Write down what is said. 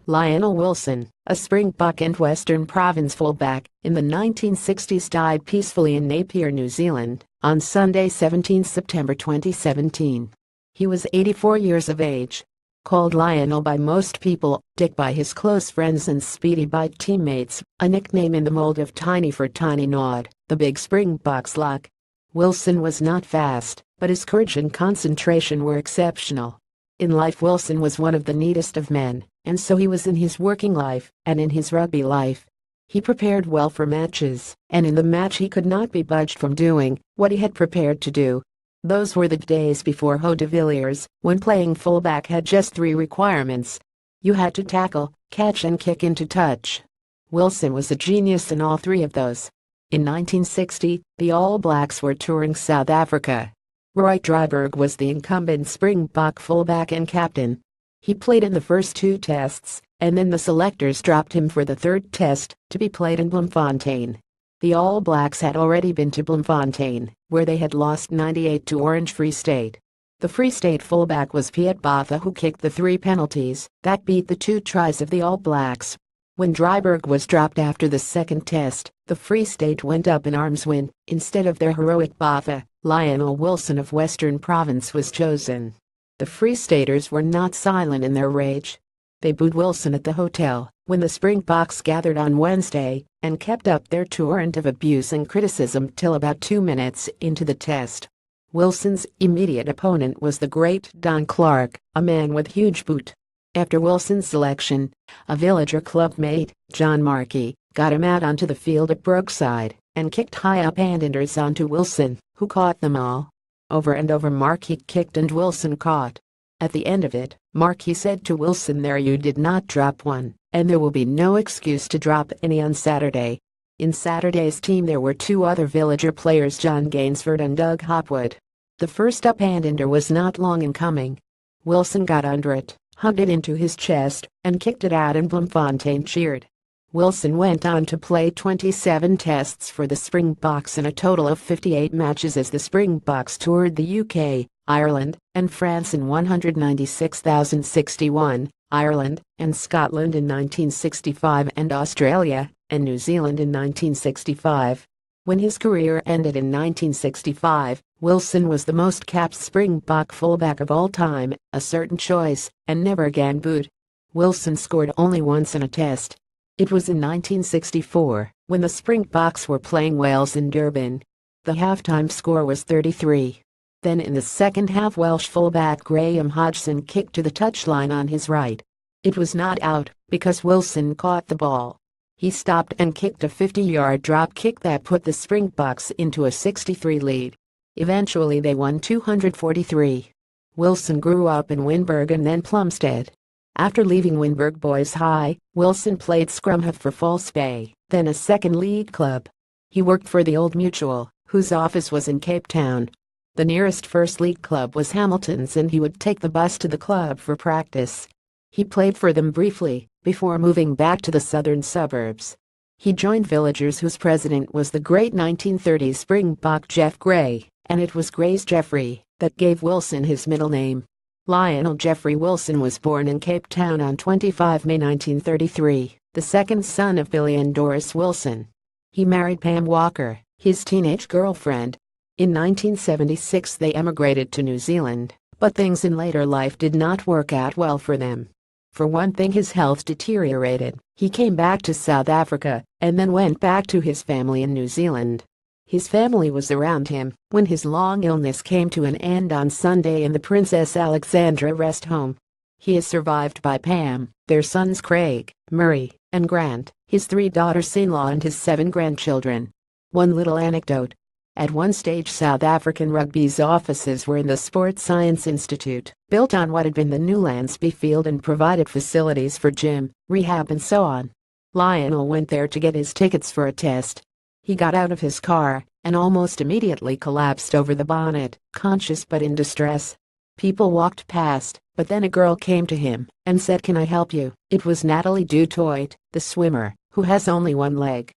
Lionel Wilson, a Springbok and Western Province fullback, in the 1960s died peacefully in Napier, New Zealand, on Sunday 17 September 2017. He was 84 years of age. Called Lionel by most people, Dick by his close friends and Speedy by teammates, a nickname in the mold of Tiny for Tiny Nod, the big Springbok's luck. Wilson was not fast, but his courage and concentration were exceptional. In life Wilson was one of the neatest of men, and so he was in his working life and in his rugby life. He prepared well for matches, and in the match he could not be budged from doing what he had prepared to do. Those were the days before de Villiers, when playing fullback had just 3 requirements. You had to tackle, catch and kick into touch. Wilson was a genius in all 3 of those. In 1960, the All Blacks were touring South Africa. Roy Dryburgh was the incumbent Springbok fullback and captain. He played in the first 2 tests, and then the selectors dropped him for the 3rd test, to be played in Bloemfontein. The All Blacks had already been to Bloemfontein, where they had lost 98 to Orange Free State. The Free State fullback was Piet Botha, who kicked the 3 penalties that beat the 2 tries of the All Blacks. When Dryburgh was dropped after the 2nd test, the Free State went up in arms when, instead of their heroic Botha, Lionel Wilson of Western Province was chosen. The Free Staters were not silent in their rage. They booed Wilson at the hotel when the Springboks gathered on Wednesday, and kept up their torrent of abuse and criticism till about 2 minutes into the test. Wilson's immediate opponent was the great Don Clark, a man with huge boot. After Wilson's selection, a villager clubmate, John Markey, got him out onto the field at Brookside, and kicked high up-handers onto Wilson, who caught them all. Over and over Markey kicked and Wilson caught. At the end of it, Markey said to Wilson, "There you did not drop one, and there will be no excuse to drop any on Saturday." In Saturday's team there were 2 other villager players, John Gainsford and Doug Hopwood. The first up-hander was not long in coming. Wilson got under it, hugged it into his chest, and kicked it out, and Bloemfontein cheered. Wilson went on to play 27 tests for the Springboks in a total of 58 matches as the Springboks toured the UK, Ireland, and France in 196,061, Ireland and Scotland in 1965, and Australia and New Zealand in 1965. When his career ended in 1965, Wilson was the most capped Springbok fullback of all time, a certain choice, and never again booed. Wilson scored only once in a test. It was in 1964, when the Springboks were playing Wales in Durban. The halftime score was 33. Then in the second half, Welsh fullback Graham Hodgson kicked to the touchline on his right. It was not out, because Wilson caught the ball. He stopped and kicked a 50-yard drop kick that put the Springboks into a 63 lead. Eventually they won 243. Wilson grew up in Wynberg and then Plumstead. After leaving Wynberg Boys High, Wilson played scrum half for False Bay, then a second league club. He worked for the Old Mutual, whose office was in Cape Town. The nearest first league club was Hamilton's, and he would take the bus to the club for practice. He played for them briefly, before moving back to the southern suburbs. He joined Villagers, whose president was the great 1930s Springbok Jeff Gray, and it was Gray's Jeffrey that gave Wilson his middle name. Lionel Jeffrey Wilson was born in Cape Town on 25 May 1933, the second son of Billy and Doris Wilson. He married Pam Walker, his teenage girlfriend. In 1976 they emigrated to New Zealand, but things in later life did not work out well for them. For one thing, his health deteriorated. He came back to South Africa, and then went back to his family in New Zealand. His family was around him when his long illness came to an end on Sunday in the Princess Alexandra Rest Home. He is survived by Pam, their sons Craig, Murray, and Grant, his 3 daughters-in-law, and his 7 grandchildren. One little anecdote. At one stage South African Rugby's offices were in the Sports Science Institute, built on what had been the new Lansby field, and provided facilities for gym, rehab and so on. Lionel went there to get his tickets for a test. He got out of his car, and almost immediately collapsed over the bonnet, conscious but in distress. People walked past, but then a girl came to him, and said, "Can I help you?" It was Natalie Du Toit, the swimmer, who has only one leg.